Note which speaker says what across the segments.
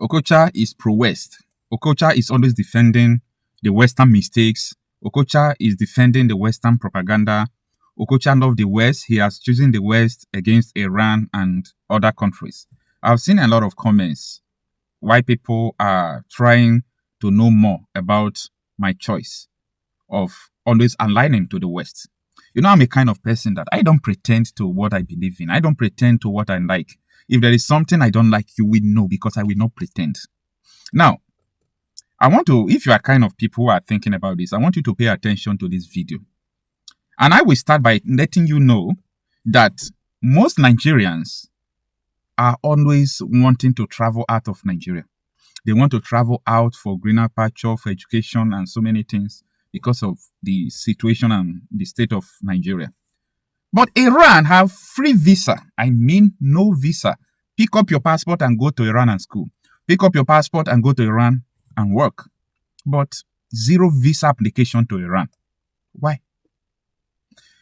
Speaker 1: Okocha is pro-West. Okocha is always defending the Western mistakes. Okocha is defending the Western propaganda. Okocha loves the West. He has chosen the West against Iran and other countries. I've seen a lot of comments why people are trying to know more about my choice of always aligning to the West. You know, I'm a kind of person that I don't pretend to what I believe in. I don't pretend to what I like. If there is something I don't like, you will know because I will not pretend. Now, I want to, if you are kind of people who are thinking about this, I want you to pay attention to this video. And I will start by letting you know that most Nigerians are always wanting to travel out of Nigeria. They want to travel out for greener pasture, for education, and so many things because of the situation and the state of Nigeria. But Iran have free visa. I mean, no visa. Pick up your passport and go to Iran and school. Pick up your passport and go to Iran and work. But zero visa application to Iran. Why?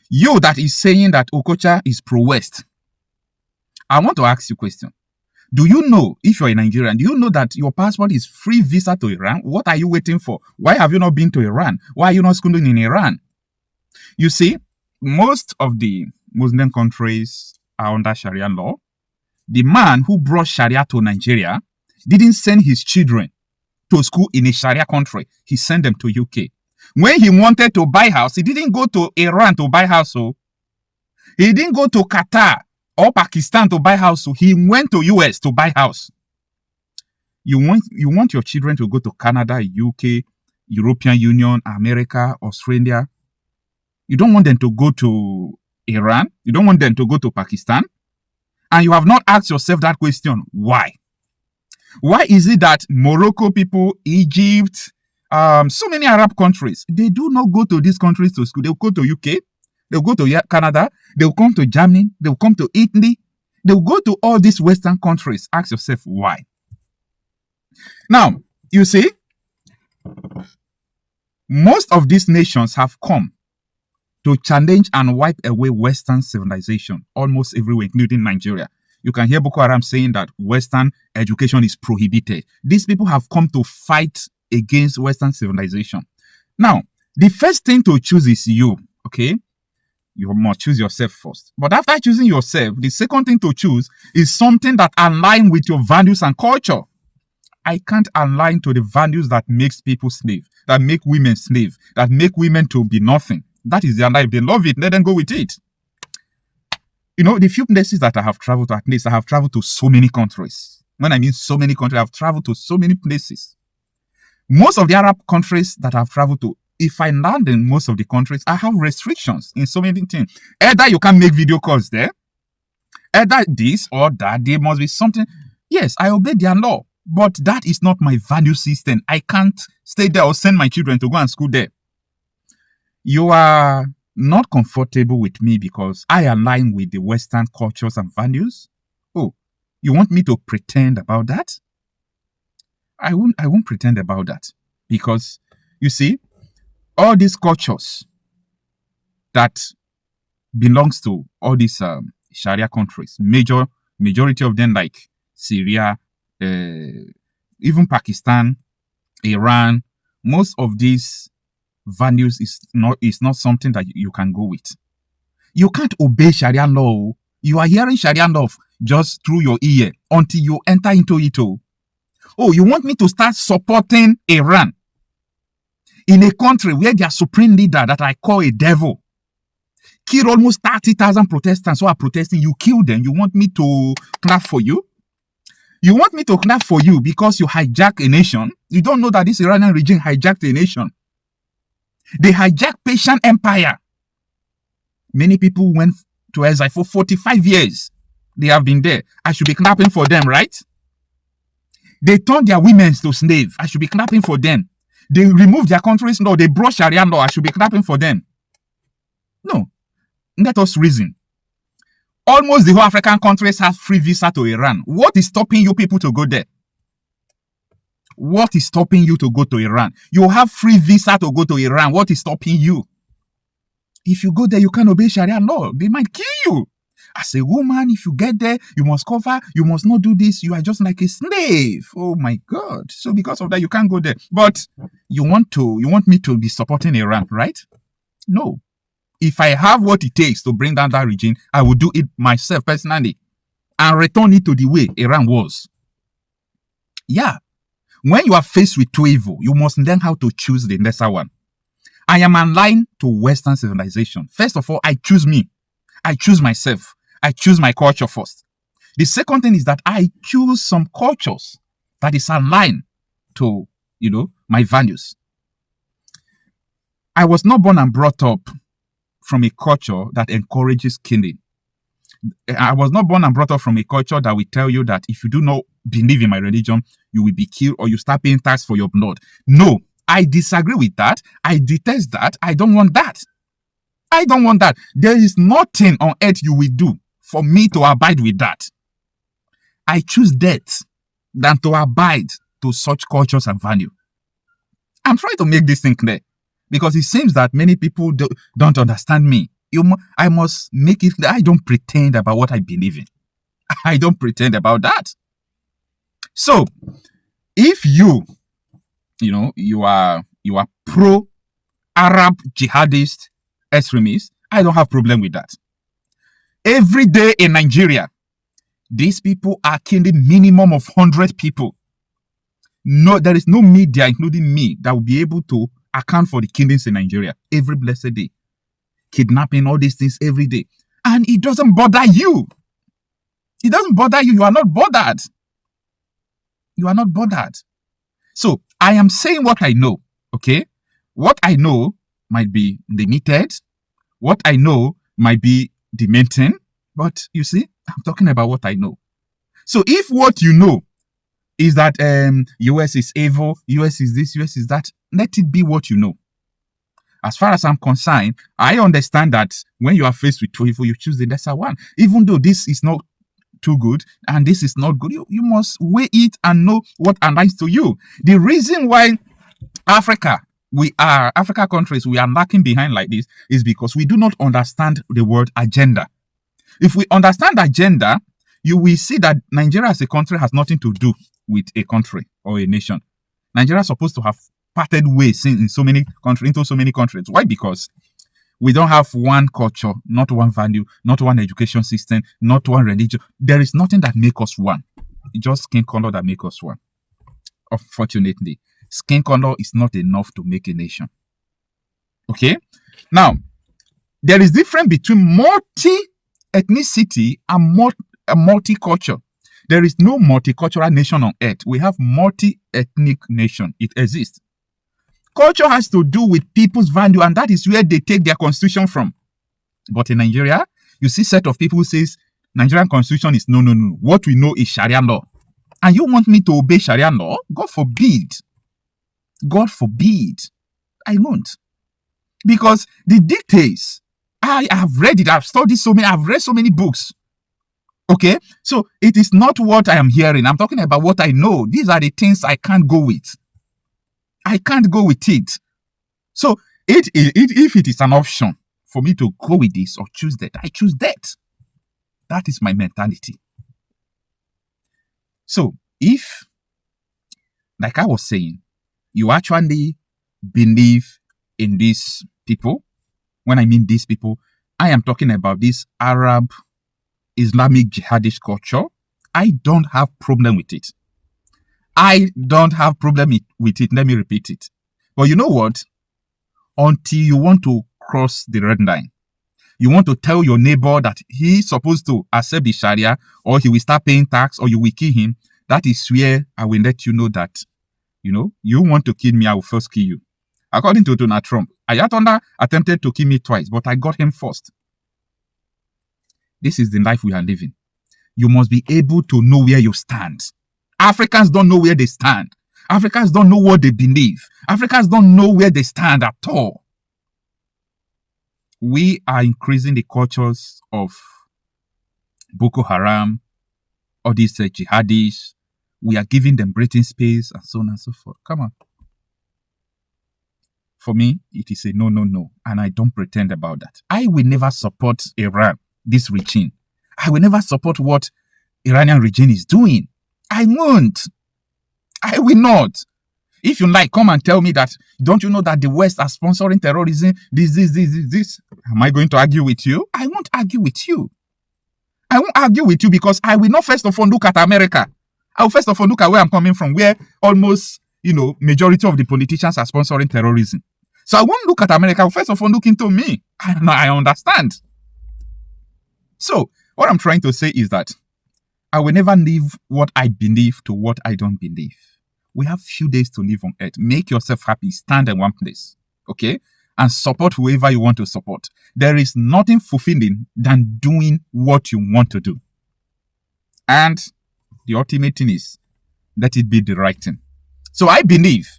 Speaker 1: You that is saying that Okocha is pro-West. I want to ask you a question. Do you know, if you're a Nigerian, do you know that your passport is free visa to Iran? What are you waiting for? Why have you not been to Iran? Why are you not schooling in Iran? You see, most of the Muslim countries are under Sharia law. The man who brought Sharia to Nigeria didn't send his children to school in a Sharia country. He sent them to UK. When he wanted to buy house, he didn't go to Iran to buy house. So he didn't go to Qatar or Pakistan to buy house. So he went to US to buy house. You want your children to go to Canada, UK, European Union, America, Australia. You don't want them to go to Iran. You don't want them to go to Pakistan. And you have not asked yourself that question. Why? Why is it that Morocco people, Egypt, so many Arab countries, they do not go to these countries to school? They'll go to UK. They'll go to Canada. They'll come to Germany. They'll come to Italy. They'll go to all these Western countries. Ask yourself why. Now, you see, most of these nations have come to challenge and wipe away Western civilization almost everywhere, including Nigeria. You can hear Boko Haram saying that Western education is prohibited. These people have come to fight against Western civilization. Now, the first thing to choose is you, okay? You must choose yourself first. But after choosing yourself, the second thing to choose is something that aligns with your values and culture. I can't align to the values that makes people slave, that make women slave, that make women to be nothing. That is their life. They love it. Let them go with it. You know, the few places that I have traveled to, at least I have traveled to so many countries. When I mean so many countries, I've traveled to so many places. Most of the Arab countries that I've traveled to, if I land in most of the countries, I have restrictions in so many things. Either you can make video calls there, either this or that, there must be something. Yes, I obey their law, but that is not my value system. I can't stay there or send my children to go and school there. You are not comfortable with me because I align with the Western cultures and values. Oh, you want me to pretend about that? I won't pretend about that because, you see, all these cultures that belongs to all these Sharia countries, majority of them like Syria, even Pakistan, Iran, most of these values is not something that you can go with. You can't obey Sharia law. You are hearing Sharia law just through your ear until you enter into it. Oh, you want me to start supporting Iran in a country where their supreme leader that I call a devil killed almost 30,000 Protestants who are protesting? You killed them. You want me to clap for you? You want me to clap for you because you hijack a nation? You don't know that this Iranian regime hijacked a nation. They hijacked Persian Empire. Many people went to exile for 45 years. They have been there. I should be clapping for them, right? They turned their women to slaves. I should be clapping for them. They removed their country's law. They brought Sharia law. I should be clapping for them. No. Let us reason. Almost the whole African countries have free visa to Iran. What is stopping you people to go there? What is stopping you to go to Iran? You have free visa to go to Iran. What is stopping you? If you go there, you can't obey Sharia law. They might kill you. As a woman, if you get there, you must cover, you must not do this. You are just like a slave. Oh my God. So because of that, you can't go there. But you want me to be supporting Iran, right? No. If I have what it takes to bring down that regime, I will do it myself personally and return it to the way Iran was. Yeah. When you are faced with two evil, you must learn how to choose the lesser one. I am aligned to Western civilization. First of all, I choose me. I choose myself. I choose my culture first. The second thing is that I choose some cultures that is aligned to, my values. I was not born and brought up from a culture that encourages killing. I was not born and brought up from a culture that will tell you that if you do not believe in my religion, you will be killed or you start paying tax for your blood. No, I disagree with that. I detest that. I don't want that. I don't want that. There is nothing on earth you will do for me to abide with that. I choose death than to abide to such cultures and value. I'm trying to make this thing clear because it seems that many people don't understand me. I must make it clear. I don't pretend about what I believe in. I don't pretend about that. So, if you are pro-Arab jihadist extremist, I don't have problem with that. Every day in Nigeria, these people are killing minimum of 100 people. No, there is no media, including me, that will be able to account for the killings in Nigeria every blessed day. Kidnapping, all these things every day. And it doesn't bother you. It doesn't bother you. You are not bothered. You are not bothered. So, I am saying what I know, okay? What I know might be limited. What I know might be dementing. But you see, I'm talking about what I know. So, if what you know is that US is evil, US is this, US is that, let it be what you know. As far as I'm concerned, I understand that when you are faced with two evil, you choose the lesser one. Even though this is not too good and this is not good, you must weigh it and know what aligns to you. The reason why Africa countries, we are lacking behind like this is because we do not understand the word agenda. If we understand agenda, you will see that Nigeria as a country has nothing to do with a country or a nation. Nigeria is supposed to have parted ways into so many countries. Why? Because we don't have one culture, not one value, not one education system, not one religion. There is nothing that makes us one. It's just skin color that makes us one. Unfortunately, skin color is not enough to make a nation. Okay? Now, there is difference between multi-ethnicity and multicultural. There is no multicultural nation on earth. We have multi-ethnic nation. It exists. Culture has to do with people's value, and that is where they take their constitution from. But in Nigeria, you see set of people who says Nigerian constitution is no. What we know is Sharia law. And you want me to obey Sharia law? God forbid. God forbid. I won't. Because the dictates, I have read it, I've studied I've read so many books. Okay? So it is not what I am hearing. I'm talking about what I know. These are the things I can't go with. I can't go with it. So if it is an option for me to go with this or choose that, I choose that. That is my mentality. So if, like I was saying, you actually believe in these people, when I mean these people, I am talking about this Arab Islamic jihadist culture, I don't have problem with it. I don't have problem with it. Let me repeat it. But you know what? Until you want to cross the red line, you want to tell your neighbor that he's supposed to accept the Sharia or he will start paying tax or you will kill him, that is where I will let you know that, you want to kill me, I will first kill you. According to Donald Trump, Ayatollah attempted to kill me twice, but I got him first. This is the life we are living. You must be able to know where you stand. Africans don't know where they stand. Africans don't know what they believe. Africans don't know where they stand at all. We are increasing the cultures of Boko Haram, all these jihadis. We are giving them breathing space and so on and so forth. Come on. For me, it is a no. And I don't pretend about that. I will never support Iran, this regime. I will never support what Iranian regime is doing. I won't. I will not. If you like, come and tell me that, don't you know that the West are sponsoring terrorism? This. Am I going to argue with you? I won't argue with you. I won't argue with you because I will not first of all look at America. I will first of all look at where I'm coming from, where almost, majority of the politicians are sponsoring terrorism. So I won't look at America. I will first of all look into me. I understand. So what I'm trying to say is that I will never leave what I believe to what I don't believe. We have few days to live on earth. Make yourself happy. Stand in one place. Okay? And support whoever you want to support. There is nothing fulfilling than doing what you want to do. And the ultimate thing is, let it be the right thing. So I believe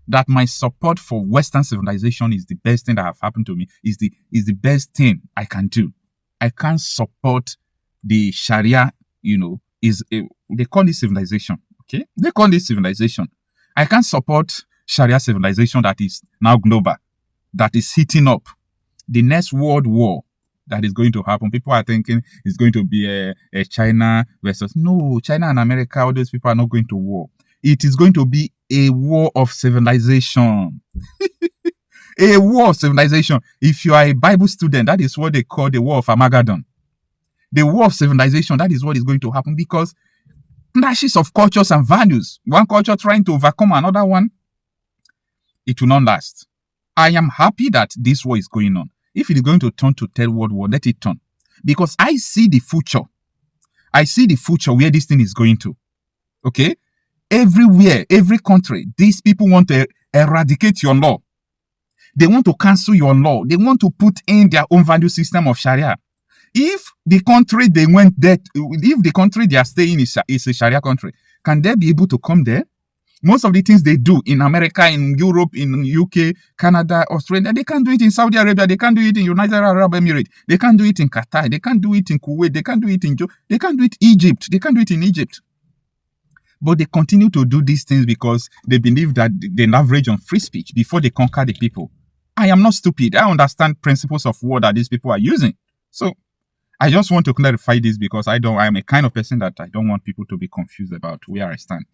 Speaker 1: that my support for Western civilization is the best thing that have happened to me, is the best thing I can do. I can't support the Sharia, they call it civilization. Okay? They call it civilization. I can't support Sharia civilization that is now global, that is heating up. The next world war that is going to happen, people are thinking it's going to be a China versus... No, China and America, all those people are not going to war. It is going to be a war of civilization. A war of civilization. If you are a Bible student, that is what they call the war of Armageddon. The war of civilization, that is what is going to happen, because clashes of cultures and values, one culture trying to overcome another one, it will not last. I am happy that this war is going on. If it is going to turn to third world war, let it turn. Because I see the future. I see the future where this thing is going to. Okay? Everywhere, every country, these people want to eradicate your law. They want to cancel your law. They want to put in their own value system of Sharia. If the country they went there, if the country they are staying is a Sharia country, can they be able to come there? Most of the things they do in America, in Europe, in UK, Canada, Australia, they can't do it in Saudi Arabia. They can't do it in United Arab Emirates. They can't do it in Qatar. They can't do it in Kuwait. They can't do it in they can't do it in Egypt. They can't do it in Egypt. But they continue to do these things because they believe that they leverage on free speech before they conquer the people. I am not stupid. I understand principles of war that these people are using. So I just want to clarify this because I am a kind of person that I don't want people to be confused about where I stand.